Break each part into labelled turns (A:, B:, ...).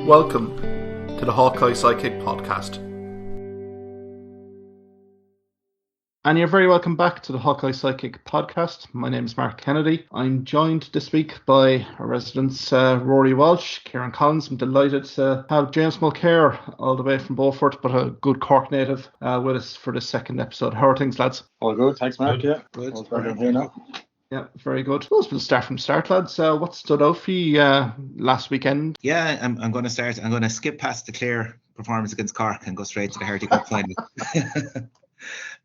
A: Welcome to the Hawkeye Sidekick podcast. And you're very welcome back to the Hawkeye Sidekick podcast. My name is Mark Kennedy. I'm joined this week by our residents, Ruairi Walsh, Kieran Collins. I'm delighted to have James Mulcare all the way from Beaufort, but a good Cork native with us for the second episode. How are things, lads?
B: All good, thanks, Mark.
C: Good.
B: Yeah,
A: Good.
B: all better here now.
A: Yeah, very good. We'll start from the start, lads. What stood out for you last weekend?
C: Yeah, I'm going to start. I'm going to skip past the Clare performance against Cork and go straight to the Harty Cup final.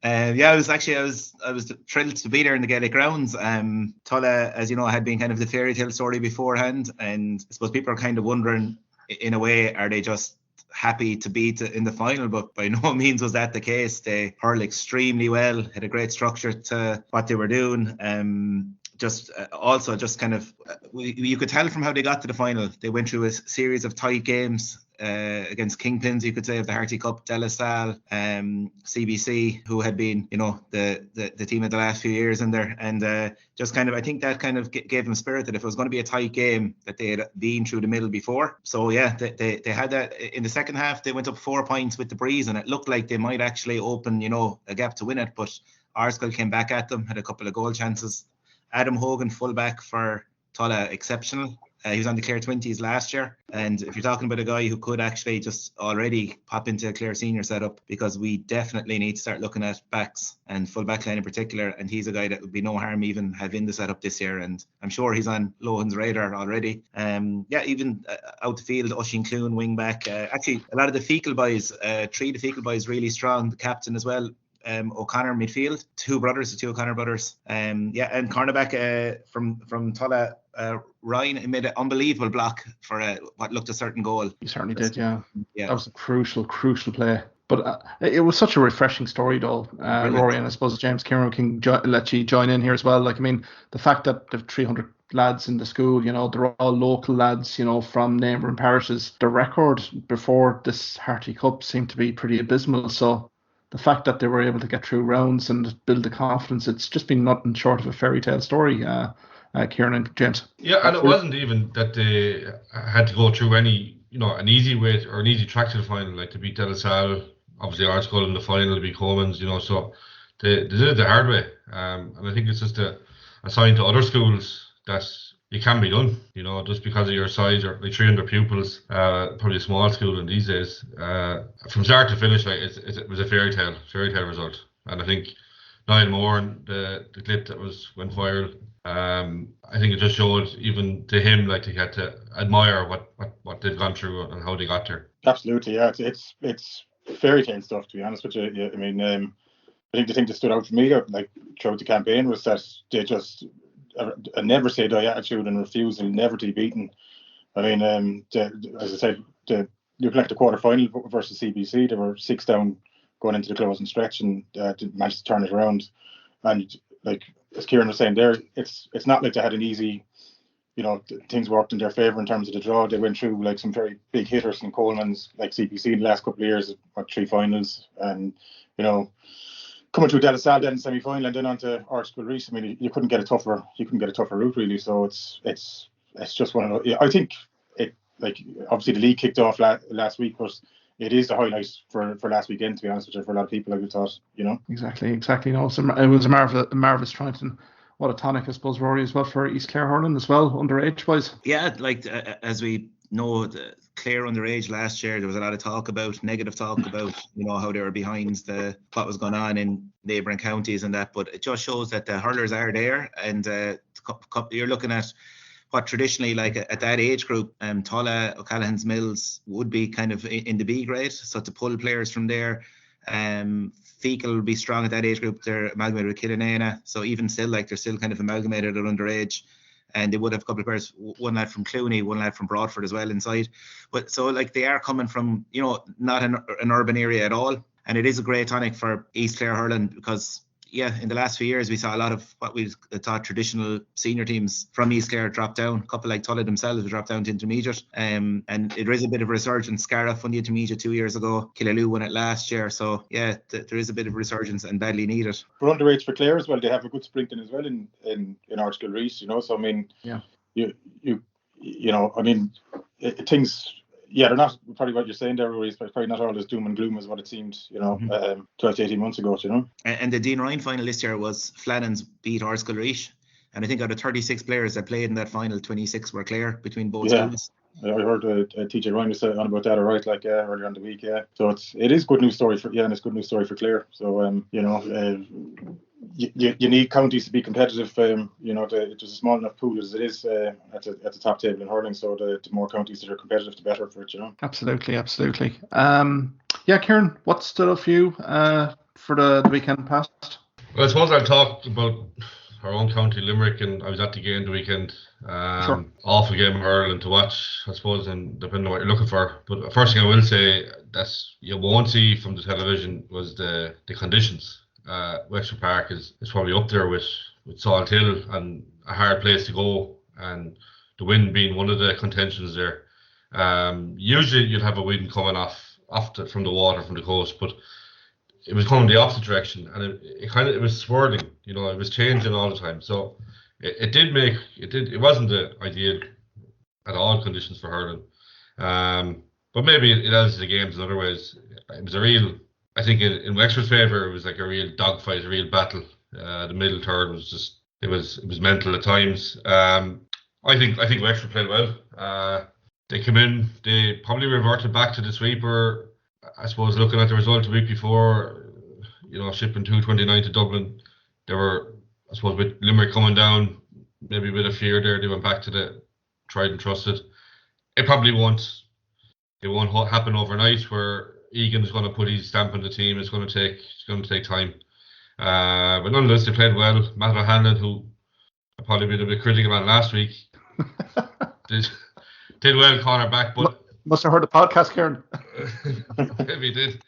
C: I was thrilled to be there in the Gaelic grounds. Tulla, as you know, had been kind of the Fairytale story beforehand, and I suppose people are kind of wondering, in a way, are they just happy to be in the final? But by no means was that the case. They hurled extremely well, had a great structure to what they were doing. You could tell from how they got to the final. They went through a series of tight games against kingpins, you could say, of the Harty Cup, De La Salle, CBC, who had been, the team of the last few years in there, and I think that kind of gave them spirit that if it was going to be a tight game, that they had been through the middle before. So yeah, they had that in the second half. They went up 4 points with the breeze, and it looked like they might actually open, a gap to win it. But Arskell came back at them, had a couple of goal chances. Adam Hogan, fullback for Tulla, exceptional. He was on the Clare 20s last year. And if you're talking about a guy who could actually just already pop into a Clare senior setup, because we definitely need to start looking at backs and full back line in particular. And he's a guy that would be no harm even have in the setup this year. And I'm sure he's on Lohan's radar already. Even out the field, Oisin Clune, wing back. Actually, a lot of the Fecal boys, three of the Fecal boys really strong. The captain as well. O'Connor midfield, the two O'Connor brothers. And cornerback from Tulla, Ryan made an unbelievable block for what looked a certain goal.
A: He certainly did, yeah. That was a crucial play. But it was such a refreshing story, though, Rory, and I suppose James Kieran can let you join in here as well. The fact that the 300 lads in the school, they're all local lads, from neighbouring parishes. The record before this Harty Cup seemed to be pretty abysmal, so the fact that they were able to get through rounds and build the confidence, it's just been nothing short of a fairy tale story, Kieran and James.
D: Yeah, and it wasn't even that they had to go through any, an easy way or an easy track to the final, like to beat De La Salle, obviously Arskell in the final, to beat Comans, so they did it the hard way. And I think it's just a sign to other schools that it can be done, just because of your size, or like 300 pupils, probably a small school in these days. From start to finish, it was a fairy tale result. And I think Niall Moore and the clip that went viral, I think it just showed even to him, like, he had to admire what they've gone through and how they got there.
B: Absolutely, yeah. It's fairy tale stuff, to be honest with you. Yeah, I mean, I think the thing that stood out for me, like, throughout the campaign, was that they just a never say die attitude and refusal never to be beaten. I mean, as I said, looking at the quarter final versus CBC, they were 6 down going into the closing stretch and managed to turn it around. And like as Kieran was saying there, it's not like they had an easy, things worked in their favour in terms of the draw. They went through like some very big hitters and Coleman's, like CBC in the last couple of years, 3 finals, and coming through De La Salle then in semi-final and then on to Arskell Reese. I mean, you couldn't get a tougher route, really. So it's just one of those. I think it, like, obviously the league kicked off last week, but it is the highlight for last weekend, to be honest with you, for a lot of people, I would thought,
A: Exactly. No, it was a marvellous triumph, and what a tonic, I suppose, Rory, as well, for East Clare hurling as well, underage wise.
C: Yeah, like as we know, the Clare underage last year, there was a lot of negative talk about, how they were behind what was going on in neighbouring counties and that. But it just shows that the hurlers are there, and you're looking at what traditionally, like at that age group, Tulla, O'Callaghan's Mills would be kind of in the B grade. So to pull players from there, Fecal will be strong at that age group. They're amalgamated with Killanena, so even still, like, they're still kind of amalgamated at underage. And they would have a couple of players, one lad from Clooney, one lad from Broadford as well inside. But so, like, they are coming from, not an urban area at all. And it is a great tonic for East Clare hurling because, in the last few years, we saw a lot of what we thought traditional senior teams from East Clare drop down. A couple like Tulla themselves have dropped down to intermediate. And there is a bit of resurgence. Scariff won the intermediate 2 years ago. Killaloe won it last year. So, there is a bit of resurgence and badly needed.
B: For underage for Clare as well, they have a good sprinkling as well in Arskell Reese, So, I mean, you I mean, things. Yeah, they're not probably what you're saying there, Ruairi, but probably not all as doom and gloom as what it seemed, 12 to 18 months ago,
C: And the Dean Ryan final this year was Flannan's beat Arskell Reach. And I think out of 36 players that played in that final, 26 were Clare between both schools.
B: Yeah, I heard TJ Ryan was saying on about that, alright, earlier on the week, yeah. So it is good news story and it's good news story for Clare. So, you need counties to be competitive. There's a small enough pool as it is at the top table in hurling. So the more counties that are competitive, the better for it.
A: Absolutely. Kieran, what stood out for you for the weekend past?
D: Well, I suppose I'll talk about our own county, Limerick, and I was at the game the weekend.
A: Sure.
D: Awful game of hurling to watch, I suppose, and depending on what you're looking for. But the first thing I will say that you won't see from the television was the conditions. Wexford Park is probably up there with Salt Hill and a hard place to go, and the wind being one of the contentions there. Usually you'd have a wind coming off from the water from the coast, but it was coming the opposite direction, and it was swirling. It was changing all the time. So it wasn't the ideal at all conditions for hurling. But maybe it adds to the games in other ways. It was a real, I think in Wexford's favour, it was like a real dogfight, a real battle. The middle third was just it was mental at times. I think Wexford played well. They came in, they probably reverted back to the sweeper. I suppose looking at the result the week before, shipping 229 to Dublin, they were, I suppose, with Limerick coming down, maybe a bit of fear there. They went back to the tried and trusted. It probably won't happen overnight where Egan's going to put his stamp on the team. It's going to take time. But nonetheless, they played well. Matt O'Hanlon, who I probably been a bit critical on last week, did well corner back, but
A: must have heard the podcast, Kieran.
D: Maybe he did.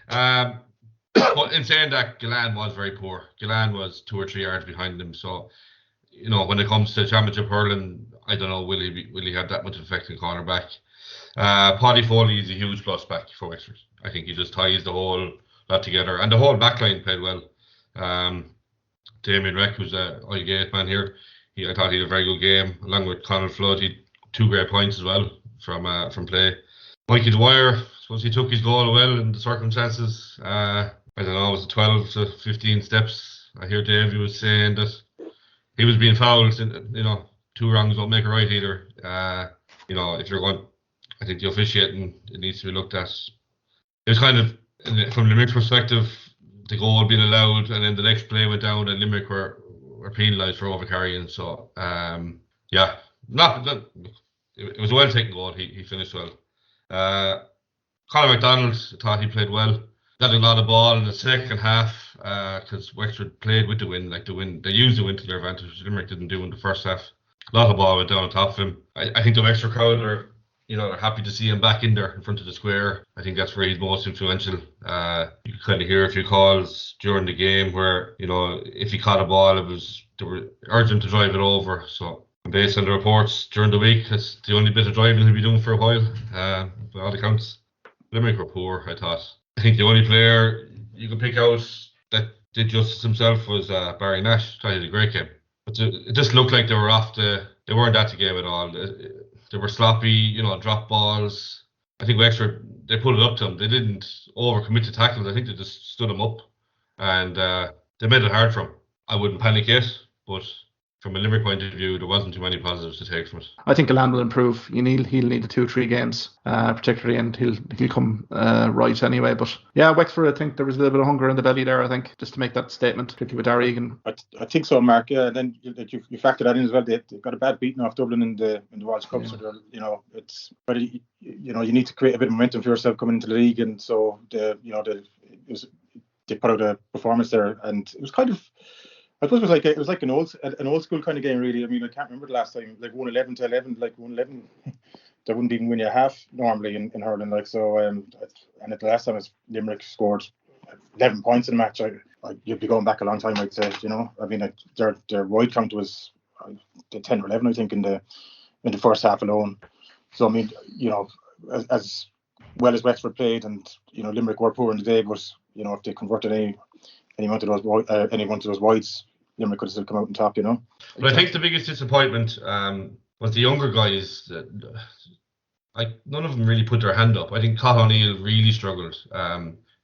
D: But in saying that, Gillan was very poor. Gillan was 2 or 3 yards behind him. So, when it comes to championship hurling, I don't know, will he have that much effect in corner back? Paddy Foley is a huge plus back for Wexford. I think he just ties the whole lot together, and the whole backline played well. Damien Reck, who's a IGA man here, I thought he had a very good game, along with Conor Flood. He had 2 great points as well from play. Mikey Dwyer, I suppose he took his goal well in the circumstances. I don't know, it was 12 to 15 steps. I hear Davey was saying that he was being fouled. 2 wrongs don't make a right either. If you're going, I think the officiating, it needs to be looked at. It was kind of, from Limerick's perspective, the goal being allowed, and then the next play went down, and Limerick were penalised for overcarrying. So, it was a well taken goal. He finished well. Conor McDonald, thought he played well. Got a lot of ball in the second half because Wexford played with the wind. They used the wind to their advantage, which Limerick didn't do in the first half. A lot of ball went down on top of him. I think the Wexford crowd are happy to see him back in there in front of the square. I think that's where he's most influential. You could kind of hear a few calls during the game where, if he caught a ball, they were urgent to drive it over. So based on the reports during the week, that's the only bit of driving he'll be doing for a while. By all accounts, Limerick were poor, I thought. I think the only player you can pick out that did justice himself was Barry Nash. I thought he had a great game. But it just looked like they weren't at the game at all. They were sloppy, drop balls. I think Wexford, they put it up to them. They didn't overcommit to tackles. I think they just stood them up, and they made it hard for him. I wouldn't panic yet, but from a Limerick point of view, there wasn't too many positives to take from it.
A: I think Gillan will improve. He'll need the 2 or 3 games, particularly, and he'll come right anyway. But yeah, Wexford, I think there was a little bit of hunger in the belly there, I think, just to make that statement, particularly with Darry Egan.
B: I think so, Mark. Yeah, and then you factor that in as well. They got a bad beating off Dublin in the Walsh Cup, so you need to create a bit of momentum for yourself coming into the league, and so they put out a performance there, and it was kind of, I suppose it was like an old school kind of game, really. I mean, I can't remember the last time, like 1-11 to 11, like 1-11, they wouldn't even win you a half normally in hurling, like so. And at the last time Limerick scored 11 points in a match, you'd be going back a long time, I'd say. I mean, their wide count was 10 or 11, I think, in the first half alone. So I mean, as well as Wexford played, and Limerick were poor in the day, but if they converted any one of those wides, Limerick could have still come out on top,
D: But I think the biggest disappointment But the younger guys, none of them really put their hand up. I think Cathal O'Neill really struggled.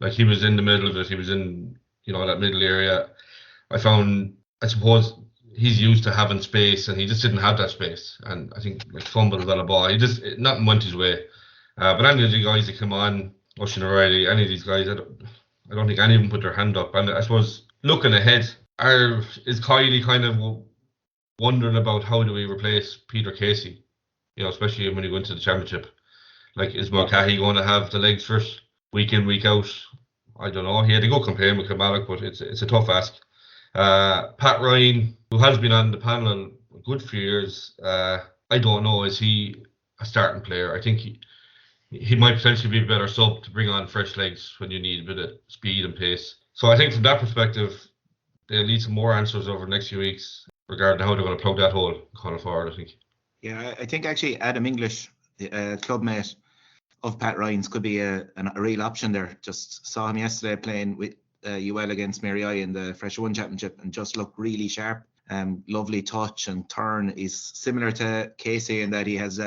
D: Like he was in the middle of it. He was in, that middle area. I suppose he's used to having space, and he just didn't have that space. And I think fumbled on a ball. Nothing went his way. But any of the guys that come on, Oisin O'Reilly, any of these guys, I don't think any of them put their hand up. And I suppose looking ahead, is Kylie kind of wondering about how do we replace Peter Casey? Especially when you go into the championship. Like, is Mulcare going to have the legs for it week in, week out? I don't know. He had to go campaign with Gaelic, but it's a tough ask. Pat Ryan, who has been on the panel a good few years, I don't know, is he a starting player? I think he might potentially be a better sub to bring on fresh legs when you need a bit of speed and pace. So I think from that perspective, they'll need some more answers over the next few weeks regarding how they're going to plug that hole going forward, I think.
C: Yeah, I think actually Adam English, clubmate of Pat Ryan's, could be a real option there. Just saw him yesterday playing with UL against Mary I in the Fresh 1 Championship and just looked really sharp. Lovely touch and turn. Is similar to Casey in that he has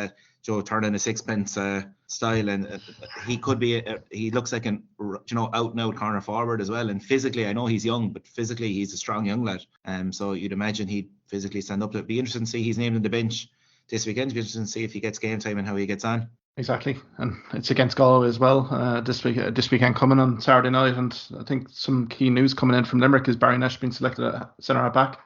C: Joe turn in a sixpence style, and he could be he looks like an out and out corner forward as well. And physically, I know he's young, but physically he's a strong young lad. So you'd imagine he'd physically stand up. It'd be interesting to see he's named on the bench this weekend. It'd be interesting to see if he gets game time and how he gets on.
A: Exactly, and it's against Galway as well this weekend coming on Saturday night. And I think some key news coming in from Limerick is Barry Nash being selected at centre half back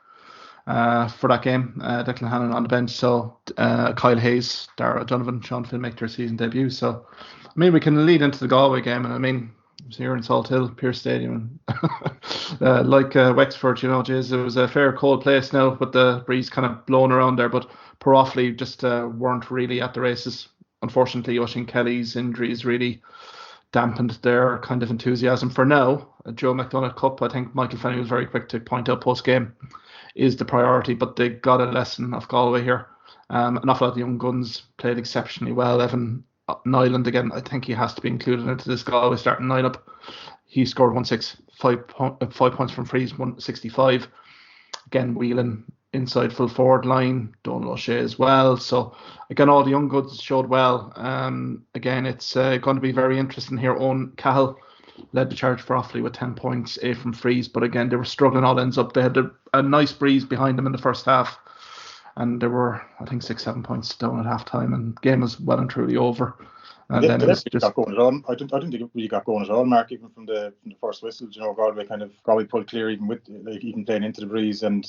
A: for that game. Declan Hannon on the bench, so Kyle Hayes, Dara Donovan, Sean Finn make their season debut. So I mean, we can lead into the Galway game, and I mean, it was here in Salt Hill, Pierce Stadium, and like Wexford, Jays, it was a fair cold place now with the breeze kind of blowing around there, but Poor Offaly just weren't really at the races. Unfortunately, Oisin Kelly's injuries really dampened their kind of enthusiasm for now. Joe McDonagh Cup, I think Michael Fenny was very quick to point out post-game, is the priority, but they got a lesson off Galway here. An awful lot of the young guns played exceptionally well. Evan Nyland, again, I think he has to be included into this Galway starting lineup. He scored 165 points from frees, 165. Again, Whelan inside full forward line, Donald O'Shea as well. So again, all the young goods showed well. Again, it's going to be very interesting here. Owen Cahill led the charge for Offaly with 10 points, 8 from frees, but again, they were struggling all ends up. They had a nice breeze behind them in the first half, and there were, I think, 6-7 points down at half time, and the game was well and truly over. And then it was just
B: got going at all. I didn't think it really got going at all, Mark, even from the first whistle. Galway pulled clear even with even playing into the breeze, and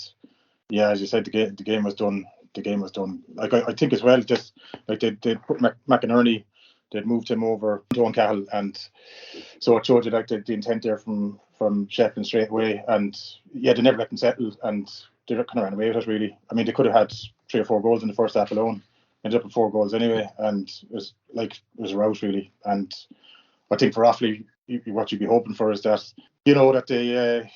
B: yeah, as you said, the game was done. The game was done. Like I think as well, just like they put McInerney, they'd moved him over to Owen Cahill, and so it showed you like the intent there from Shefflin straight away. And yeah, they never let them settle, and they kind of ran away with it really. I mean, they could have had 3 or 4 goals in the first half alone. Ended up with 4 goals anyway, and it was a rout really. And I think for Offaly, what you'd be hoping for is that that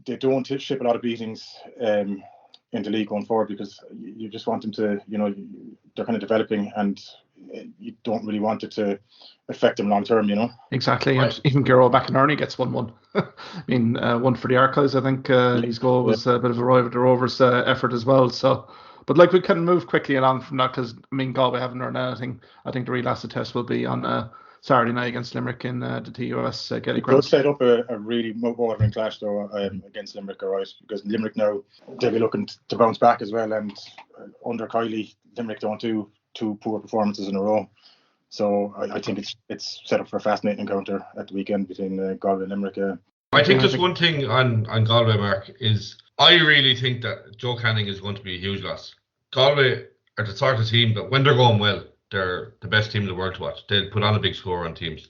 B: they don't ship a lot of beatings in the league going forward, because you just want them to, they're kind of developing, and you don't really want it to affect them long term,
A: Exactly, right. And even Gero McInerney gets 1-1. I mean, one for the archives, I think his goal was a bit of a rival to Rovers' effort as well. So, but like we can move quickly along from that, because I mean, Galway haven't earned anything. I think the real acid test will be on Saturday night against Limerick in the TUS Gaelic Round.
B: It does set up a really mouth-watering clash though against Limerick, all right? Because Limerick now, they'll be looking to bounce back as well, and under Kylie, Limerick don't do 2 poor performances in a row. So I think it's set up for a fascinating encounter at the weekend between Galway and Limerick.
D: I think just one thing on Galway, Mark, is I really think that Joe Canning is going to be a huge loss. Galway are the sort of team that when they're going well, they're the best team in the world to watch. They'll put on a big score on teams.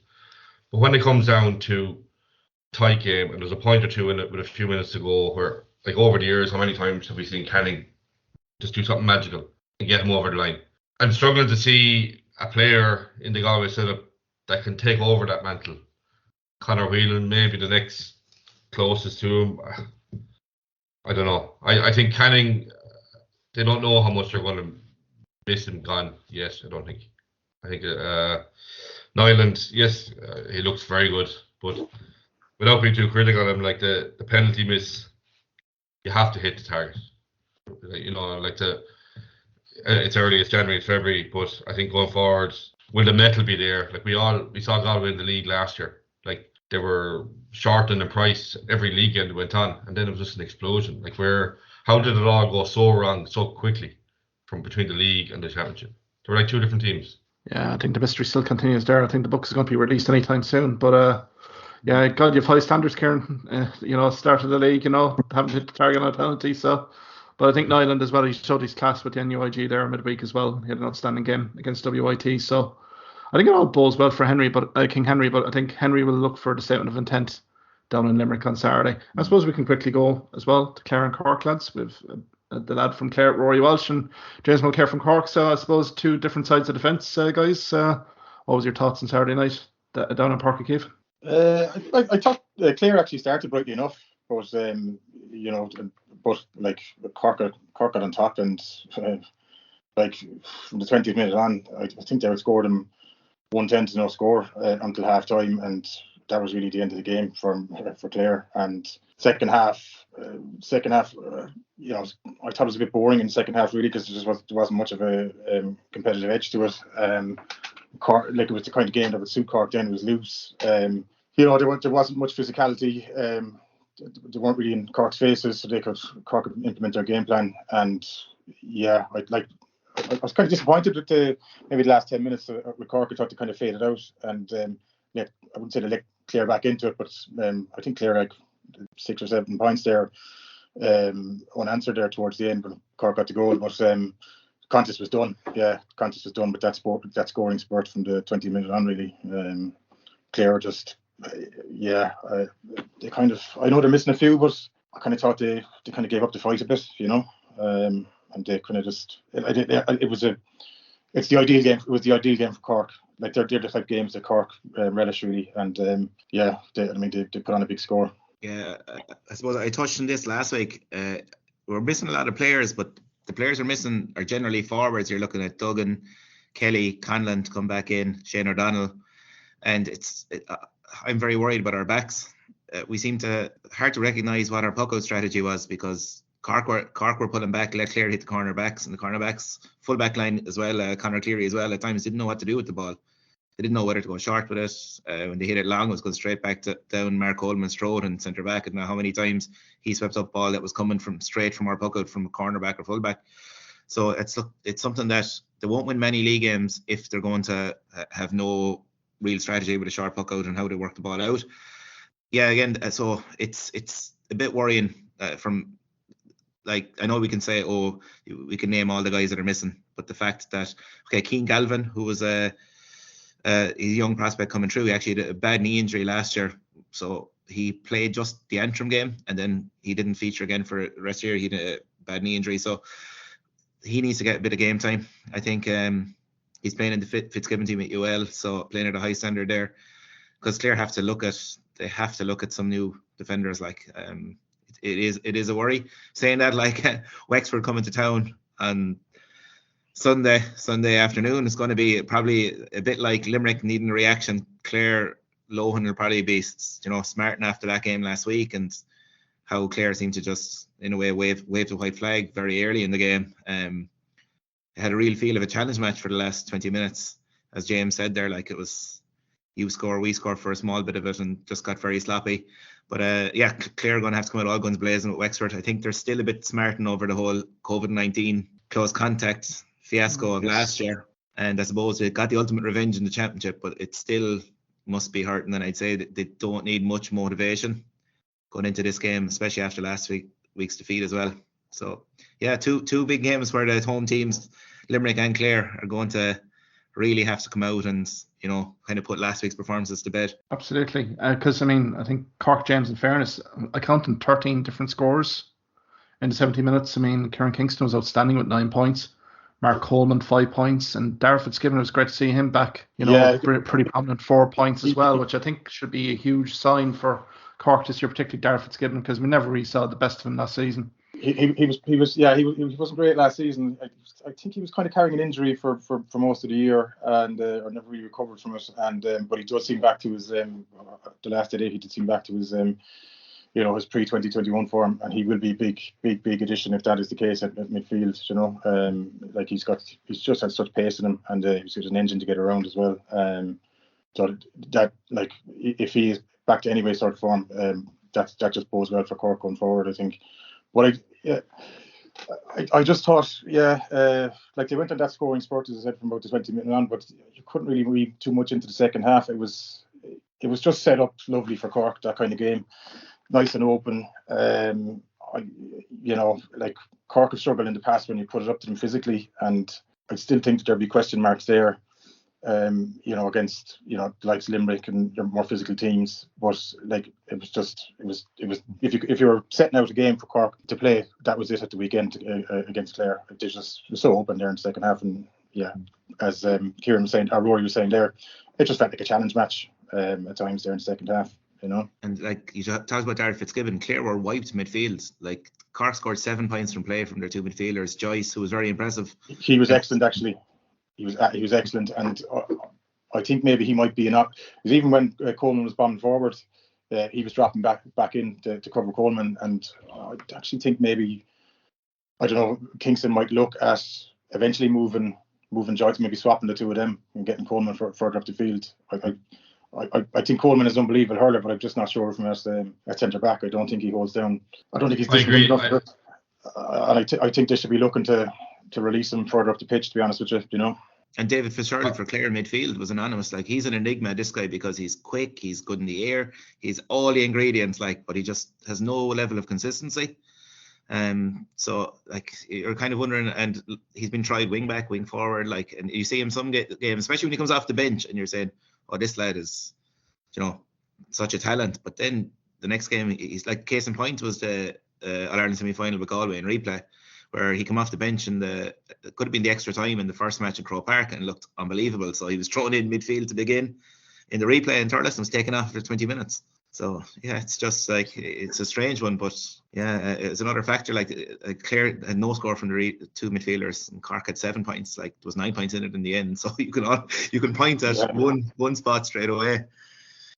D: But when it comes down to tight game, and there's a point or two in it with a few minutes to go, where, like, over the years, how many times have we seen Canning just do something magical and get him over the line? I'm struggling to see a player in the Galway setup that can take over that mantle. Conor Whelan, maybe the next closest to him. I don't know. I think Canning, they don't know how much they're going to miss him gone. Yes, I don't think. I think Nyland, yes, he looks very good, but without being too critical of him, like the penalty miss, you have to hit the target. it's early, it's January, it's February, but I think going forward, will the metal be there? Like we saw Galway in the league last year. Like they were shortened in price every league end went on, and then it was just an explosion. Like how did it all go so wrong so quickly from between the league and the championship? They were like two different teams.
A: Yeah, I think the mystery still continues there. I think the book is going to be released anytime soon. But yeah, God, you have high standards, Kieran. Start of the league, haven't hit the target on a penalty. So, but I think Nyland as well, he showed his class with the NUIG there midweek as well. He had an outstanding game against WIT. So I think it all bodes well for King Henry. But I think Henry will look for the statement of intent down in Limerick on Saturday. I suppose we can quickly go as well to Clare and Cork lads with the lad from Clare, Ruairi Walsh, and James Mulcare from Cork. So I suppose two different sides of the fence, guys. What was your thoughts on Saturday night down in Páirc Uí Chaoimh?
B: I thought Clare actually started brightly enough, but like Cork got on top, and like from the 20th minute on, I think they outscored them 110 to no score until half time, and that was really the end of the game for Clare. And second half, I thought it was a bit boring in the second half, really, because there wasn't much of a competitive edge to it. Cork, like it was the kind of game that would suit Cork then. It was loose. There wasn't much physicality. They weren't really in Cork's faces, so Cork could implement their game plan. And yeah, I was kind of disappointed with maybe the last 10 minutes with Cork. I thought they kind of faded out, and I wouldn't say they let Clare back into it, but I think Clare like 6 or 7 points there unanswered there towards the end when Cork got the goal. But contest was done. Yeah, contest was done with that scoring spurt from the 20 minute on, really. Clare just they kind of, I know they're missing a few, but I kind of thought they kind of gave up the fight a bit, and they kind of just it's the ideal game. It was the ideal game for Cork. Like they're the type of games that Cork relish, really, and they put on a big score.
C: Yeah, I suppose I touched on this last week. We're missing a lot of players, but the players we're missing are generally forwards. You're looking at Duggan, Kelly, Conlon to come back in, Shane O'Donnell, and I'm very worried about our backs. We seem to hard to recognise what our puck-out strategy was, because Cork were pulling back, let Clare hit the cornerbacks, and the cornerbacks, full back line as well, Conor Cleary as well, at times didn't know what to do with the ball. They didn't know whether to go short with it. When they hit it long, it was going straight back down Mark Coleman's throat and centre back. I don't know how many times he swept up ball that was coming straight from our puck out from a cornerback or fullback. So it's something that they won't win many league games if they're going to have no real strategy with a short puck out and how they work the ball out. Yeah, again, so it's a bit worrying from. Like, I know we can say, we can name all the guys that are missing, but the fact that, Keane Galvin, who was a young prospect coming through, he actually had a bad knee injury last year, so he played just the Antrim game, and then he didn't feature again for the rest of the year. He had a bad knee injury, so he needs to get a bit of game time. I think he's playing in the Fitzgibbon team at UL, so playing at a high standard there, because Clare have to look at some new defenders, like It is a worry. Saying that, like Wexford coming to town on Sunday afternoon, is going to be probably a bit like Limerick needing a reaction. Clare Lohan will probably be, smarting after that game last week, and how Clare seemed to just, in a way, wave the white flag very early in the game. It had a real feel of a challenge match for the last 20 minutes, as James said there. Like, it was you score, we score for a small bit of it, and just got very sloppy. But Clare are going to have to come out all guns blazing with Wexford. I think they're still a bit smarting over the whole COVID-19 close contact fiasco of last year. And I suppose they got the ultimate revenge in the championship, but it still must be hurting. And I'd say that they don't need much motivation going into this game, especially after last week's defeat as well. So, yeah, two big games where the home teams, Limerick and Clare, are going to really have to come out and, kind of put last week's performances to bed.
A: Absolutely. Because, I think Cork, James, in fairness, I counted 13 different scores in the 70 minutes. Kieran Kingston was outstanding with 9 points. Mark Coleman, 5 points. And Darragh Fitzgibbon, it was great to see him back. Pretty prominent 4 points as well, which I think should be a huge sign for Cork this year, particularly Darragh Fitzgibbon, because we never really saw the best of him last season.
B: He wasn't great last season. I think he was kind of carrying an injury for most of the year, and or never really recovered from it. And but he does seem back to his the last day he did seem back to his his pre-2021 form, and he will be big addition if that is the case at midfield. He's just had such pace in him, and he's got an engine to get around as well. So that, like, if he is back to any sort of form, that just bodes well for Cork going forward, I think. But I just thought, like they went on that scoring spurt, as I said, from about the 20 minutes on, but you couldn't really read too much into the second half. It was just set up lovely for Cork, that kind of game, nice and open. Like Cork have struggled in the past when you put it up to them physically, and I still think that there'll be question marks there. Against the likes of Limerick and your more physical teams, but like it was if you were setting out a game for Cork to play, that was it at the weekend against Clare. It was so open there in the second half, and as Kieran was saying, or Ruairi was saying there, it just felt like a challenge match at times there in the second half.
C: And like you talked about Darragh Fitzgibbon, Clare were wiped midfield. Like Cork scored 7 points from play from their two midfielders. Joyce, who was very impressive.
B: He was excellent, actually. He was excellent, and I think maybe he might be enough. Because even when Coleman was bombing forward, he was dropping back in to cover Coleman, and I actually think maybe, I don't know, Kingston might look at eventually moving Joyce, maybe swapping the two of them and getting Coleman further up the field. I think Coleman is an unbelievable hurler, but I'm just not sure from us at centre back. I don't think he holds down. I don't think he's disciplined enough. And I think they should be looking to release him further up the pitch, to be honest with you,
C: And David Fitzgerald for Clare midfield was anonymous. Like, he's an enigma, this guy, because he's quick, he's good in the air, he's all the ingredients, but he just has no level of consistency. So like you're kind of wondering, and he's been tried wing back, wing forward, and you see him some games, especially when he comes off the bench, and you're saying, oh, this lad is, such a talent. But then the next game, he's like, case in point was the All-Ireland semi-final with Galway in replay, where he came off the bench and it could have been the extra time in the first match at Croke Park and looked unbelievable. So he was thrown in midfield to begin in the replay, and Thurles was taken off after 20 minutes. So it's just like, it's a strange one, but it's another factor. Like Clare had no score from the two midfielders, and Cork had 7 points. Like, there was 9 points in it in the end. So you can point at one spot straight away.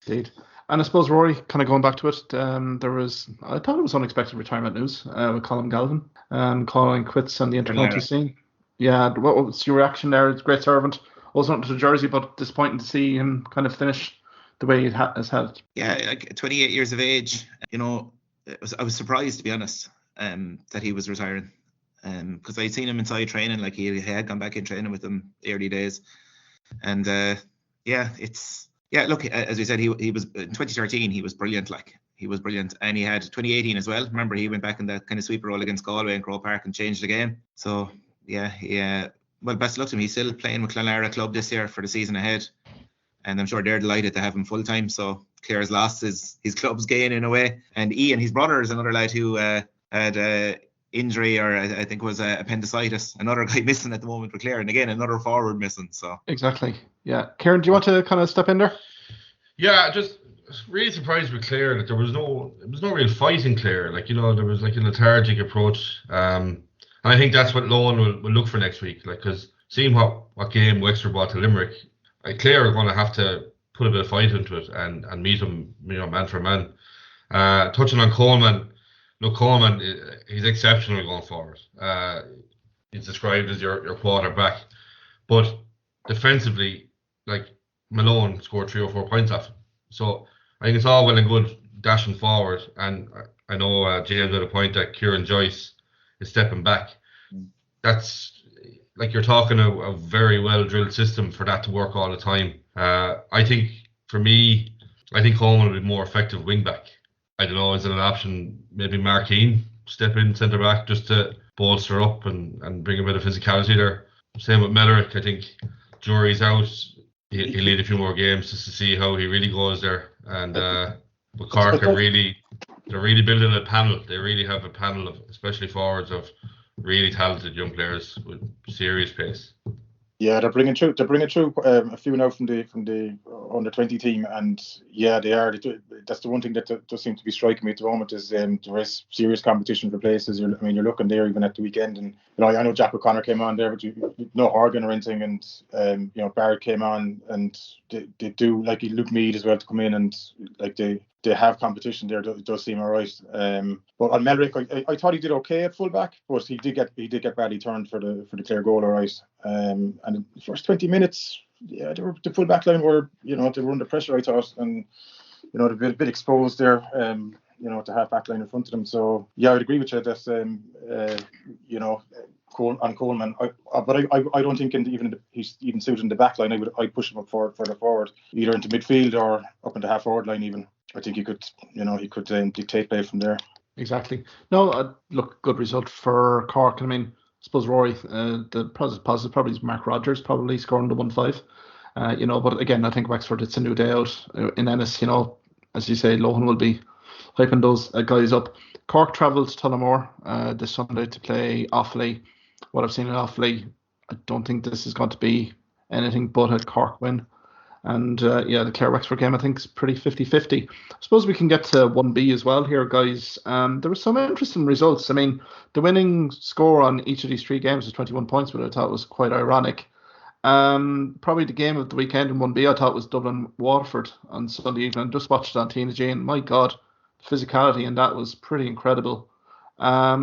A: Indeed. And I suppose, Rory, kind of going back to it, I thought it was unexpected retirement news with Colin Galvin calling quits on the intercounty scene. Yeah, what was your reaction there? It's a great servant. Wasn't up to the jersey, but disappointing to see him kind of finish the way he has had.
C: Yeah, like 28 years of age. I was surprised, to be honest, that he was retiring. Because I'd seen him inside training, like he had gone back in training with them the early days. And look, as we said, he was in 2013. He was brilliant. He was brilliant, and he had 2018 as well. Remember, he went back in that kind of sweeper role against Galway and Croke Park and changed the game. So well, best of luck to him. He's still playing with Clonlara Club this year for the season ahead, and I'm sure they're delighted to have him full time. So Clare's lost his club's gain in a way. And Ian, his brother, is another lad who had injury, or I think was appendicitis. Another guy missing at the moment for Clare, and again another forward missing. So
A: exactly, yeah. Kieran, do you want to kind of step in there?
D: Yeah, just really surprised with Clare that there was no real fight in Clare. There was like a lethargic approach. And I think that's what Lohan will look for next week. Because seeing what game Wexford brought to Limerick, Clare are going to have to put a bit of fight into it and meet them, man for man. Touching on Coleman, Coleman, he's exceptional going forward. He's described as your quarterback, but defensively, Malone scored 3 or 4 points off him. So I think it's all well and good dashing forward, and I know James made a point that Kieran Joyce is stepping back. That's you're talking a very well drilled system for that to work all the time. I think Coleman will be more effective wing back. I don't know, is it an option? Maybe Marquee step in centre back just to bolster up and bring a bit of physicality there. Same with Mellerick. I think Jury's out. He'll need a few more games just to see how he really goes there. And but Cork they're really building a panel. They really have a panel of, especially forwards, of really talented young players with serious pace.
B: Yeah, they're bringing through a few now from the under 20 team, and yeah, they are. That's the one thing that does seem to be striking me at the moment is there is serious competition for places. You're looking there even at the weekend, and I know Jack O'Connor came on there, but no Horgan or anything, and Barrett came on, and they do like Luke Mead as well to come in, and like they have competition there. It does seem alright. But on Melrick, I thought he did okay at fullback, but he did get badly turned for the Clare goal, alright. And the first 20 minutes, yeah, the full back line were, they were under pressure, I thought, and they're a bit exposed there, to have back line in front of them. So yeah, I'd agree with you that, on Coleman, but I don't think he's even suited in the back line. I'd push him up further forward, either into midfield or up into half forward line even. I think he could dictate play from there.
A: Exactly. No, look, good result for Cork. I mean, I suppose Rory, the positive probably is Mark Rogers probably scoring the 1-5. But again, I think Wexford, it's a new day out in Ennis. As you say, Lohan will be hyping those guys up. Cork travelled to Tullamore this Sunday to play Offaly. What I've seen in Offaly, I don't think this is going to be anything but a Cork win. And the Clare Wexford game, I think, is pretty 50-50. I suppose we can get to 1B as well here, guys. There were some interesting results. I mean, the winning score on each of these three games was 21 points, but I thought was quite ironic. Probably the game of the weekend in 1B, I thought was Dublin-Waterford on Sunday evening. I just watched it on TNG, and my God, physicality, and that was pretty incredible. I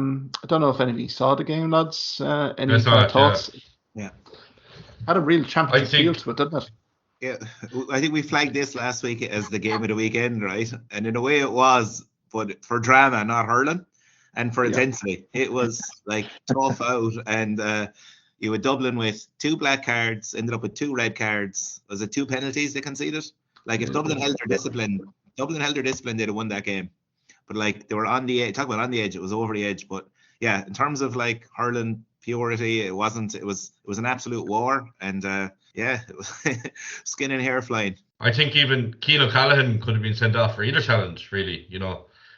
A: don't know if any of you saw the game, lads. Any thoughts?
C: Yeah.
A: Had a real championship feel to it, didn't it?
C: Yeah, I think we flagged this last week as the game of the weekend, right? And in a way it was, but for drama, not hurling, and for intensity. It was like tough out, and you had Dublin with 2 black cards, ended up with 2 red cards. Was it 2 penalties they conceded? Like if Dublin held their discipline, they'd have won that game. But like they were on the edge. Talk about on the edge, it was over the edge. But yeah, in terms of like hurling purity, it wasn't. It was an absolute war, and it was skin and hair flying.
D: I think even Cian O'Callaghan could have been sent off for either challenge, really.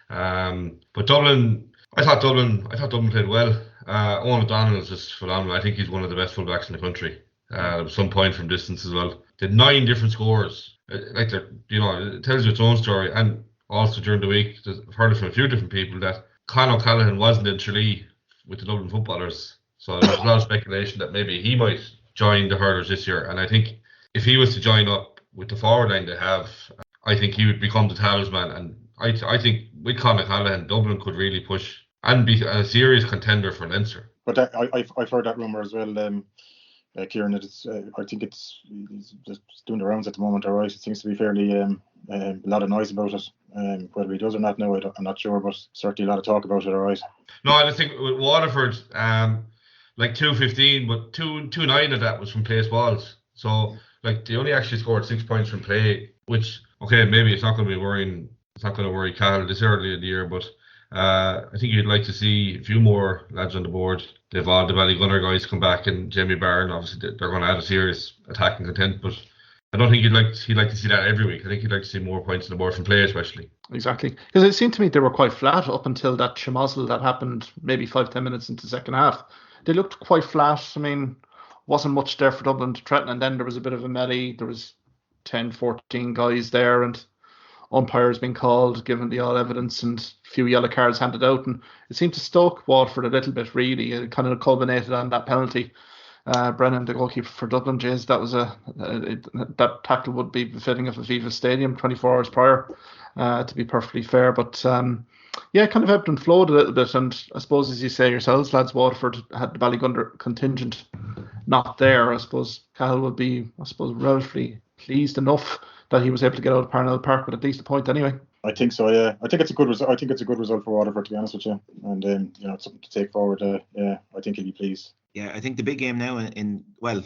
D: But Dublin, I thought Dublin played well. Owen O'Donnell is just phenomenal. I think he's one of the best fullbacks in the country. There was some point from distance as well. Did 9 different scores. It tells you its own story. And also during the week, I've heard it from a few different people that Cian O'Callaghan wasn't in Tralee with the Dublin footballers. So there was a lot of speculation that maybe he might join the hurlers this year. And I think if he was to join up with the forward line they have, I think he would become the talisman. And I think with Cian O'Callaghan, Dublin could really push and be a serious contender for Leinster.
B: But I've heard that rumour as well, Kieran. I think it's just doing the rounds at the moment. All right, it seems to be fairly a lot of noise about it. Whether he does or not, no, I'm not sure, but certainly a lot of talk about it. All right.
D: No, I just think with Waterford, like 2-15, but 2-9 of that was from place balls. So like they only actually scored 6 points from play, which maybe it's not going to be worrying. It's not going to worry Cahill this early in the year, but I think you'd like to see a few more lads on the board. They've all the Ballygunner guys come back, and Jamie Byrne, obviously they're going to add a serious attacking content, but I don't think he'd like to see that every week. I think he'd like to see more points on the board from play, especially.
A: Exactly, because it seemed to me they were quite flat up until that Chimozzle that happened maybe 5-10 minutes into the second half. They looked quite flat. I mean, wasn't much there for Dublin to threaten, and then there was a bit of a melee. There was 10-14 guys there, and umpires being called, given the all evidence, and a few yellow cards handed out, and it seemed to stoke Waterford a little bit. Really, it kind of culminated on that penalty. Brennan, the goalkeeper for Dublin, Jays, that was that tackle would be befitting of Aviva Stadium 24 hours prior, to be perfectly fair. But kind of ebbed and flowed a little bit, and I suppose, as you say yourselves, lads, Waterford had the Ballygunner contingent not there. I suppose Cahill would be, relatively pleased enough that he was able to get out of Parnell Park with at least a point anyway.
B: I think so, yeah. I think it's a good result. I think it's a good result for Waterford, to be honest with you. And it's something to take forward. I think he'll be pleased. Yeah,
C: I think the big game now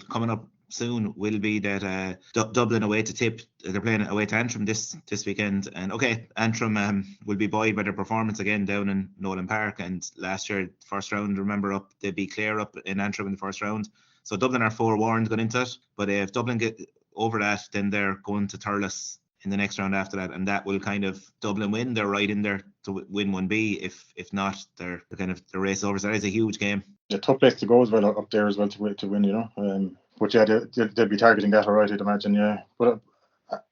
C: coming up soon will be that Dublin away to Tip. They're playing away to Antrim this weekend, and Antrim will be buoyed by their performance again down in Nolan Park. And last year, first round, remember, they beat Clare up in Antrim in the first round. So Dublin are forewarned going into it. But if Dublin get over that, then they're going to Thurles in the next round after that, and that will kind of Dublin win. They're right in there to win 1B. If not, they're kind of the race over. So that is a huge game.
B: A tough place to go as well up there as well to win. But yeah, they'll be targeting that, all right, I'd imagine. Yeah, but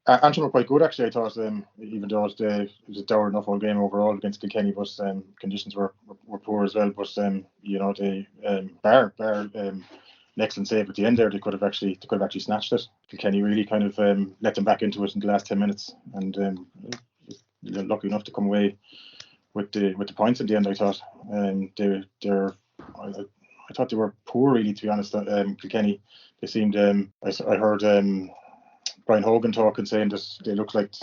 B: Antrim were quite good actually. I thought, even though it was a dour enough all game overall against Kilkenny, but conditions were poor as well. But they bar an excellent save at the end there. They could have actually snatched it. Kilkenny really kind of let them back into it in the last 10 minutes, and lucky enough to come away with the points at the end. I thought I thought they were poor really, to be honest. Kilkenny, they seemed. I heard Brian Hogan talking, saying that they look like,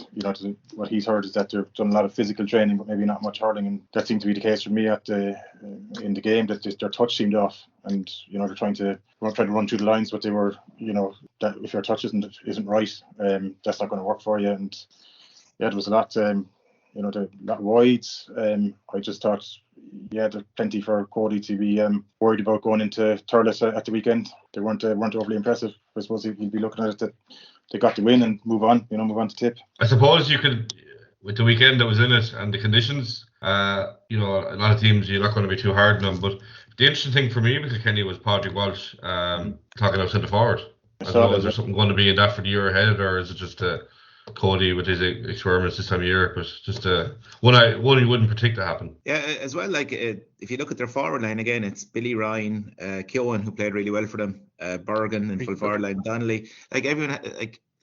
B: what he's heard is that they've done a lot of physical training, but maybe not much hurling, and that seemed to be the case for me in the game. That their touch seemed off, and they're trying to run through the lines, but they were, that if your touch isn't right, that's not going to work for you. And yeah, there was a lot, the lot wides. I just thought, there's plenty for Cody to be worried about going into Tulla at the weekend. They weren't overly impressive. I suppose he'd be looking at it that they got the win and move on to tip.
D: I suppose you could, with the weekend that was in it and the conditions, a lot of teams, you're not going to be too hard on them. But the interesting thing for me with Kilkenny was Ruairi Walsh talking about centre forward. I don't know, is there something going to be in that for the year ahead, or is it just Cody with his experiments this time of year? But just one you wouldn't predict to happen.
C: Yeah, as well, if you look at their forward line again, it's Billy Ryan, Kieran, who played really well for them, Bergen in full forward line, Donnelly. Everyone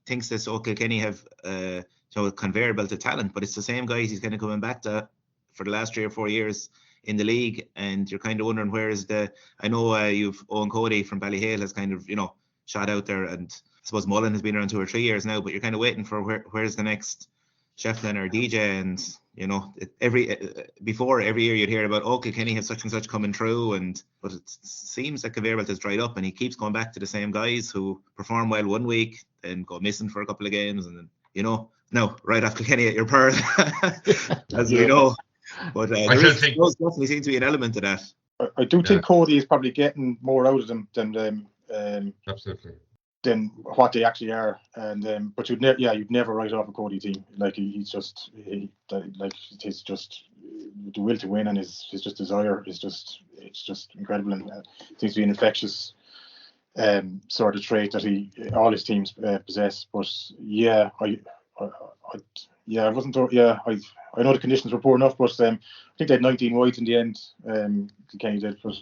C: thinks this, Kilkenny have conveyor belt of talent, but it's the same guys he's kind of coming back to for the last 3 or 4 years in the league, and you're kind of wondering where is I know you've Owen Cody from Ballyhale has kind of shot out there, and I suppose Mullen has been around 2 or 3 years now, but you're kind of waiting for where's the next Shefflin or DJ, and every year you'd hear about Kilkenny have such and such coming through, but it seems like conveyor belt has dried up, and he keeps going back to the same guys who perform well one week and go missing for a couple of games, and then now right off Kilkenny at your pearl, as we know. But there does definitely seem to be an element to that.
B: I do think Cody is probably getting more out of them than
D: absolutely
B: than what they actually are, and but you'd never write off a Cody team. He's just the will to win, and his just desire is it's just incredible, and seems to be an infectious sort of trait that all his teams possess. But I wasn't. I know the conditions were poor enough, but I think they had 19 wides in the end. Kilkenny did, but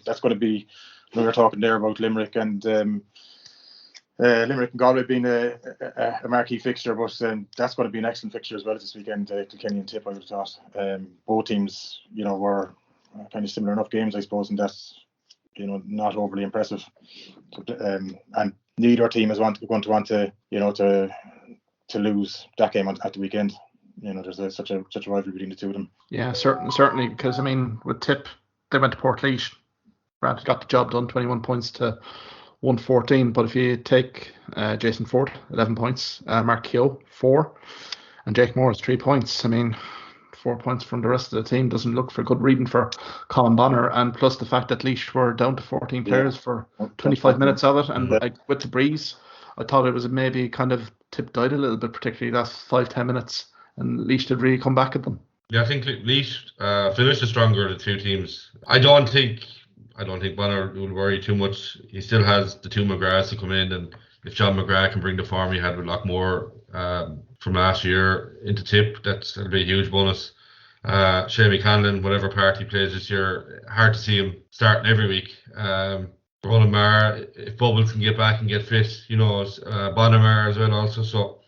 B: that's going to be. We were talking there about Limerick and Galway being a marquee fixture, but that's going to be an excellent fixture as well this weekend. Kilkenny and Tip, I would have thought. Both teams, were kind of similar enough games, I suppose, and that's not overly impressive. And neither team is going to want to lose that game at the weekend. There's such a rivalry between the two of them.
A: Yeah, certainly, because with Tip, they went to Portlaoise. Got the job done, 21 points to 114. But if you take Jason Ford, 11 points, Mark Keogh, 4, and Jake Morris, 3 points. 4 points from the rest of the team doesn't look for good reading for Colin Bonner, and plus the fact that Laois were down to 14 players for 25 minutes of it, and with the breeze, I thought it was maybe kind of Tip died a little bit, particularly that 5-10 minutes, and Laois did really come back at them.
D: Yeah, I think Laois finished the stronger of the two teams. I don't think Bonner will worry too much. He still has the 2 McGraths to come in, and if John McGrath can bring the form he had with Lockmore from last year into Tip, that'll be a huge bonus. Shamie Conlon, whatever part he plays this year, hard to see him starting every week. Roland Maher, if Bubbles can get back and get fit, Bonner as well also. So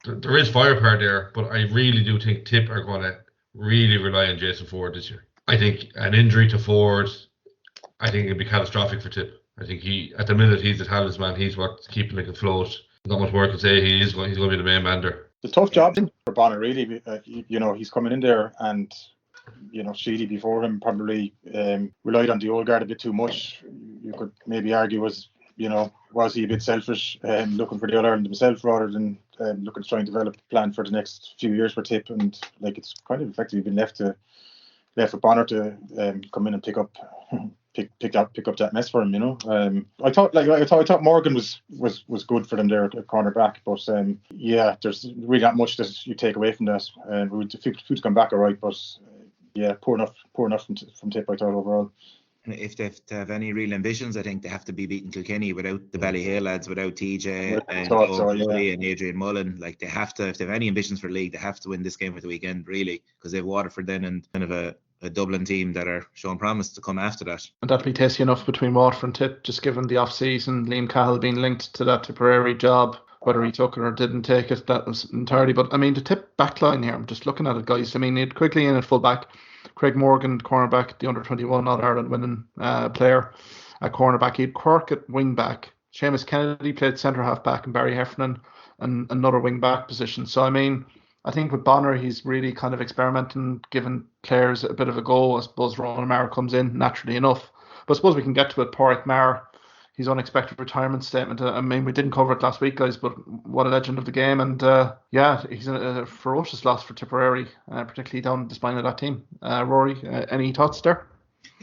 D: there is firepower there, but I really do think Tip are going to really rely on Jason Ford this year. I think an injury to Ford, I think it'd be catastrophic for Tip. I think at the minute he's the talisman. He's what's keeping it afloat. Not much more I can say. He's going to be the main man there.
B: It's a tough job for Bonner, really. He's coming in there, and Sheedy before him probably relied on the old guard a bit too much. You could maybe argue was he a bit selfish, looking for the All Ireland himself rather than looking to try and develop a plan for the next few years for Tip, and it's kind of effectively been left for Bonner to come in and pick up that mess for him. I thought Morgan was good for them there at cornerback, but there's really not much that you take away from that. The food's come back all right, but poor enough from Tip, I thought overall.
C: If they have any real ambitions, I think they have to be beating Kilkenny without the Ballyhale lads, without TJ and O'Reilly and Adrian Mullen. Like they have to, if they have any ambitions for league, they have to win this game at the weekend, really, because they have Waterford then and kind of a Dublin team that are showing promise to come after that.
A: And that'll be tasty enough between Waterford and Tip, just given the off-season, Liam Cahill being linked to that Tipperary job. Whether he took it or didn't take it, that was entirely. But I mean, the Tip backline here, I'm just looking at it, guys. I mean, he had quickly in at full back. Craig Morgan, cornerback, the under-21 All-Ireland winning player at cornerback. He had Quirk at wing-back. Seamus Kennedy played centre-half back, and Barry Heffernan and another wing-back position. So, I mean, I think with Bonner, he's really kind of experimenting, giving players a bit of a go. I suppose Ronan Maher comes in naturally enough. But I suppose we can get to it. Porrick Maher, his unexpected retirement statement. I mean, we didn't cover it last week, guys, but what a legend of the game. And he's a ferocious loss for Tipperary, particularly down the spine of that team. Rory, any thoughts there?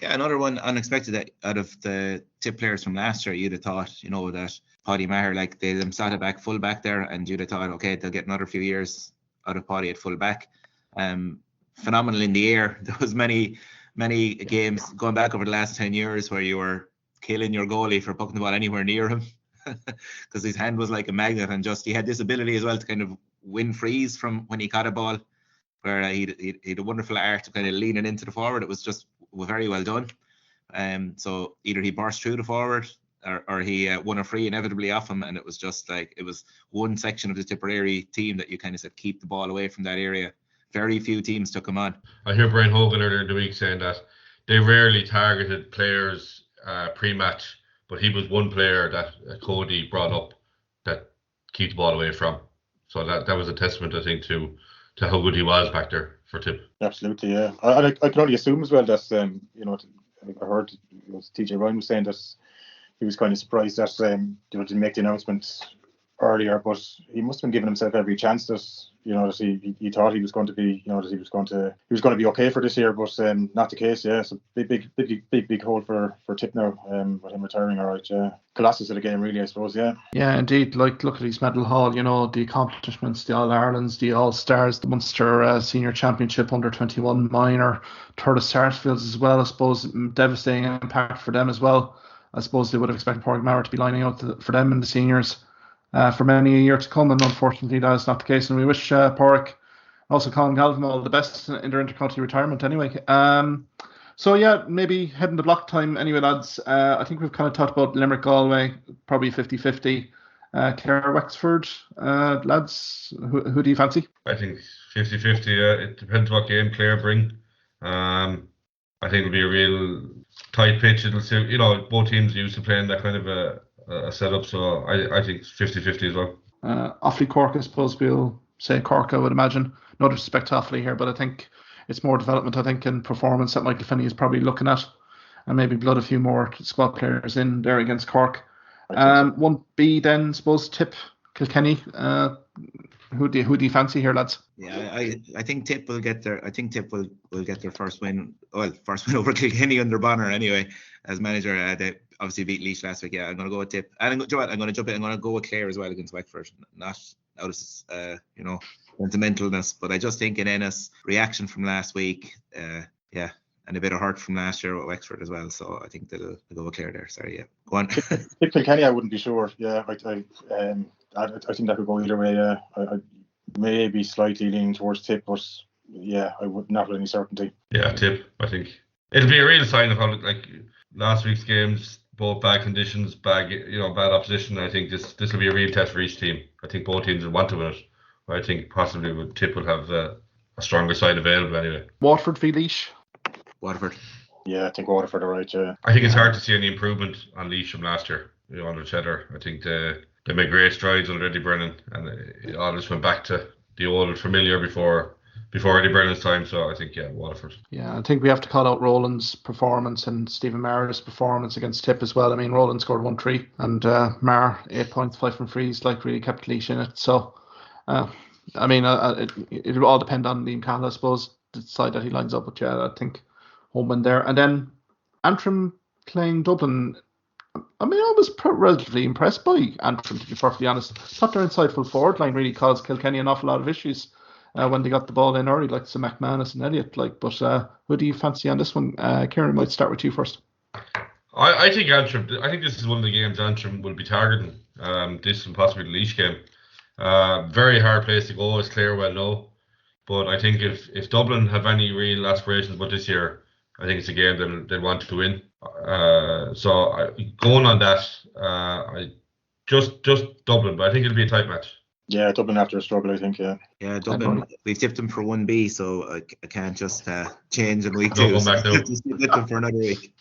C: Yeah, another one unexpected out of the Tip players from last year. You'd have thought, that Paddy Maher, like they started back full back there, and you'd have thought, okay, they'll get another few years out of Paddy at full back. Phenomenal in the air. There was many games going back over the last 10 years where you were killing your goalie for pucking the ball anywhere near him because his hand was like a magnet, and just he had this ability as well to kind of win frees from when he caught a ball, where he had a wonderful art of kind of leaning into the forward. It was just very well done. So either he burst through the forward or he won a free inevitably off him, and it was just like it was one section of the Tipperary team that you kind of said keep the ball away from that area. Very few teams took him on.
D: I hear Brian Hogan earlier in the week saying that they rarely targeted players pre-match, but he was one player that Cody brought up that keep the ball away from. So that was a testament, I think, to how good he was back there for Tip.
B: Absolutely, yeah. I can only assume as well that I heard TJ Ryan was saying that he was kind of surprised that didn't make the announcement earlier, but he must have been giving himself every chance that that he thought he was going to be that he was going to be okay for this year, but not the case. Yeah, so big hole for Tip now with him retiring. All right, yeah, colossus of the game really, I suppose. Yeah,
A: indeed. Like look at his medal haul, the accomplishments, the All Irelands, the All Stars, the Munster Senior Championship under 21 minor, third of Sarsfields as well. I suppose devastating impact for them as well. I suppose they would have expected Porrick Maher to be lining out for them in the seniors for many a year to come, and unfortunately that is not the case. And we wish Porrick, also Colin Galvin, all the best in their intercounty retirement anyway. So yeah, maybe heading to block time anyway, lads. I think we've kind of talked about Limerick Galway, probably 50-50. Clare Wexford, lads, who do you fancy?
D: I think 50-50. It depends what game Clare bring. I think it'll be a real tight pitch. It'll suit, both teams are used to playing that kind of a setup, so I think 50-50 as well.
A: Offaly Cork, I suppose we'll say Cork, I would imagine. No disrespect to Offaly here, but I think it's more development, and performance that Michael Finney is probably looking at, and maybe blood a few more squad players in there against Cork. 1B then, suppose Tip, Kilkenny. Who do you fancy here, lads?
C: Yeah, I think Tip will get their. I think Tip will get their first win. Well, first win over Kilkenny under Bonner anyway as manager. They obviously beat Laois last week. Yeah, I'm going to go with Tip, and I'm going to jump in. I'm going to go with Clare as well against Wexford. Not out of sentimentalness, but I just think in Ennis reaction from last week, and a bit of hurt from last year with Wexford as well. So I think they'll go with Clare there. Sorry, yeah, go on.
B: Tip Kilkenny, I wouldn't be sure. Yeah, I think that could go either way. I may be slightly leaning towards Tip, but yeah, I would not with any certainty.
D: Yeah, Tip. I think it'll be a real sign of how, like last week's games, both bad conditions, bad opposition. I think this will be a real test for each team. I think both teams will want to win it. I think possibly Tip will have a stronger side available anyway.
A: Watford v Laois.
C: Waterford.
B: Yeah, I think Waterford are right. Yeah.
D: I think it's hard to see any improvement on Laois from last year. Under Cheddar, I think they made great strides under Eddie Brennan, and it all just went back to the old familiar before Eddie Brennan's time. So I think Waterford.
A: Yeah, I think we have to call out Roland's performance and Stephen Maher's performance against Tip as well. I mean, Roland scored 1-3 and Maher 8 points, 5 from frees, really kept Laois in it. So I mean, it will all depend on Liam Cahill, I suppose, the side that he lines up with. Yeah, I think home win there. And then Antrim playing Dublin. I mean, I was relatively impressed by Antrim, to be perfectly honest. Thought their insightful forward line really caused Kilkenny an awful lot of issues when they got the ball in early, like some McManus and Elliott. But who do you fancy on this one? Kieran, might start with you first.
D: I think Antrim. I think this is one of the games Antrim will be targeting. This and possibly the Laois game. Very hard place to go, as Clare well know. But I think if Dublin have any real aspirations about this year, I think it's a game they'll want to win. So going on that, I just Dublin, but I think it'll be a tight match.
B: Yeah, Dublin after a struggle, I think. Yeah,
C: Dublin. We've tipped them for 1B, so I can't just change in week 2.
D: Go back now.
C: Just tip them for another week.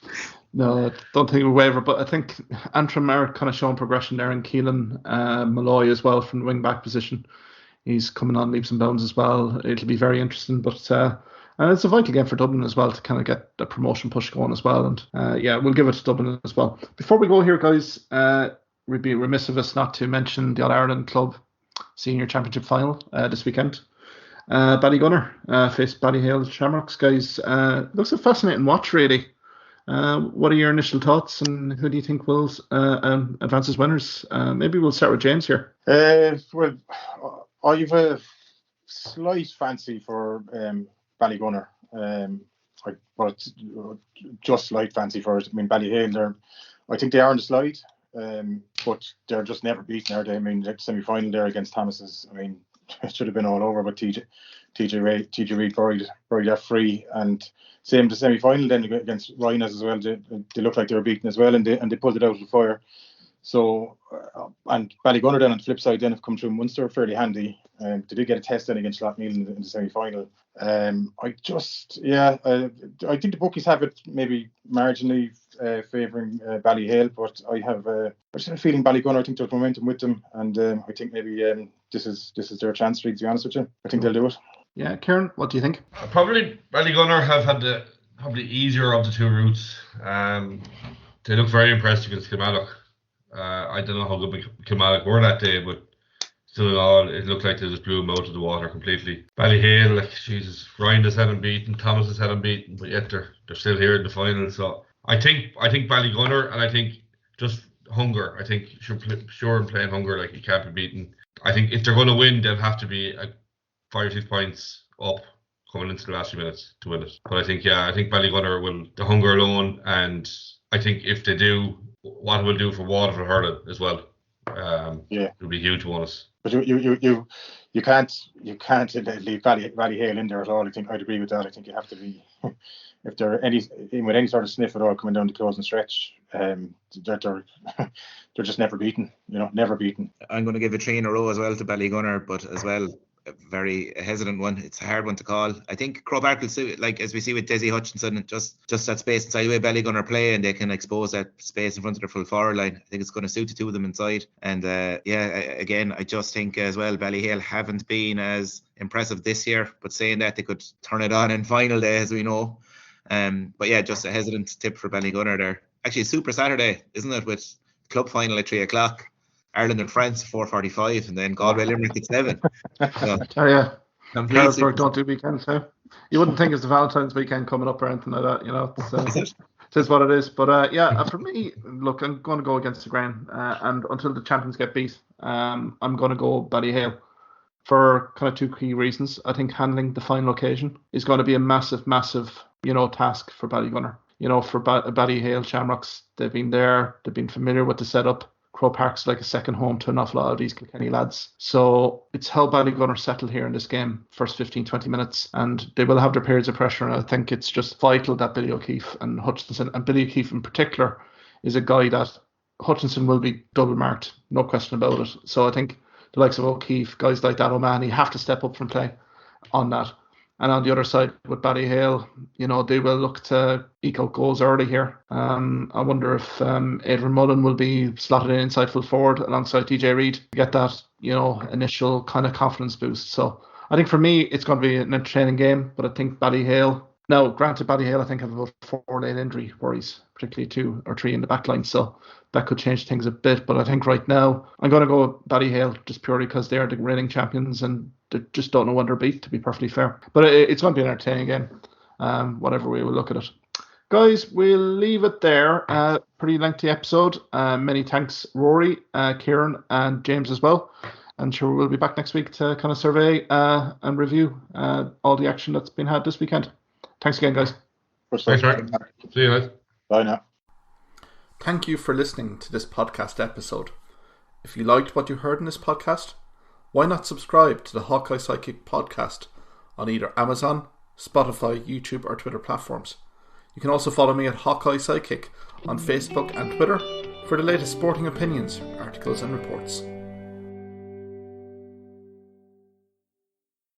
A: No, I don't think we'll waver, but I think Antrim are kind of showing progression there, and Keelan Malloy as well from the wing back position. He's coming on leaps and bounds as well. It'll be very interesting, but it's a vital game for Dublin as well to kind of get the promotion push going as well. And we'll give it to Dublin as well. Before we go here, guys, we'd be remiss of us not to mention the All-Ireland Club Senior Championship final this weekend. Ballygunner faced Ballyhale Shamrocks, guys. Looks a fascinating watch, really. What are your initial thoughts, and who do you think will advance as winners? Maybe we'll start with James here.
B: Well, I have a slight fancy for Ballygunner. But just slight fancy for it. I mean, Ballyhale, I think they are on the slide, but they're just never beaten, are they? I mean, the semi-final there against Thomas's, I mean, it should have been all over, but TJ Reid buried that free, and same the semi-final then against Rhinos as well. They looked like they were beaten as well, and they pulled it out of the fire. So, and Ballygunner then on the flip side then have come through Munster fairly handy. They did get a test then against Slaughtneil in the semi-final. I think the bookies have it maybe marginally favouring Ballyhale, but I just have a feeling Ballygunner, I think there's momentum with them, and I think maybe this is their chance, to be honest with you. I think they'll do it.
A: Yeah, Kieran, what do you think?
D: Probably Ballygunner have had the probably easier of the two routes. They look very impressed against Kilmallock. I don't know how good Kilmallock were that day, but still in all, it looked like they just blew them out of the water completely. Ballyhale, like, Jesus, Ryan has had them beaten, Thomas has had them beaten, but yet they're still here in the final. So I think Ballygunner, and I think just hunger. I think sure in playing hunger, like, you can't be beaten. I think if they're going to win, they'll have to be 5 or 6 points up coming into the last few minutes to win it. But I think Ballygunner will, the hunger alone, and I think if they do, what it will do for Waterford hurling as well. It'll be a huge bonus.
B: But you can't leave Ballyhale in there at all. I think I'd agree with that. I think you have to be, if they're with any sort of sniff at all coming down the closing stretch, they're just never beaten. Never beaten.
C: I'm going to give a 3 in a row as well to Ballygunner, but as well a very hesitant one. It's a hard one to call. I think Croke Park will suit, like as we see with Desi Hutchinson, just that space inside the way Ballygunner play, and they can expose that space in front of their full forward line. I think it's going to suit the two of them inside. And again, I just think as well Ballyhale haven't been as impressive this year, but saying that, they could turn it on in final day, as we know. But yeah, just a hesitant tip for Ballygunner there. Actually, Super Saturday, isn't it, with club final at 3 o'clock. Ireland and France 4:45, and then Galway Limerick at 7. So,
A: Carlsberg don't do weekends, huh? You wouldn't think it's the Valentine's weekend coming up or anything like that, It is what it is. But for me, look, I'm going to go against the grain, and until the champions get beat, I'm going to go Ballyhale for kind of 2 key reasons. I think handling the final occasion is going to be a massive task for Ballygunner. For Ballyhale Shamrocks, they've been there, they've been familiar with the setup. Croke Park's like a second home to an awful lot of these Kilkenny lads. So it's how Ballygunner settle here in this game, first 15-20 minutes, and they will have their periods of pressure, and I think it's just vital that Billy O'Keefe and Hutchinson, and Billy O'Keefe in particular, is a guy that Hutchinson will be double marked, no question about it. So I think the likes of O'Keefe, guys like that, O'Mahony, have to step up from play on that. And on the other side, with Ballyhale, they will look to eke out goals early here. I wonder if Adrian Mullen will be slotted in inside full forward alongside TJ Reid to get that, initial kind of confidence boost. So I think for me, it's going to be an entertaining game, but I think Ballyhale, now granted, Ballyhale, I think have about 4 late injury worries, particularly 2 or 3 in the back line. So that could change things a bit. But I think right now, I'm going to go Ballyhale just purely because they are the reigning champions and they just don't know when they're beat, to be perfectly fair. But it's going to be an entertaining game, whatever way we look at it. Guys, we'll leave it there. Pretty lengthy episode. Many thanks, Rory, Kieran, and James as well. And sure, we'll be back next week to kind of survey and review all the action that's been had this weekend. Thanks again, guys.
D: Thanks, Mark. See you, guys.
B: Bye now.
A: Thank you for listening to this podcast episode. If you liked what you heard in this podcast, why not subscribe to the Hawkeye Sidekick podcast on either Amazon, Spotify, YouTube or Twitter platforms. You can also follow me at Hawkeye Sidekick on Facebook and Twitter for the latest sporting opinions, articles and reports.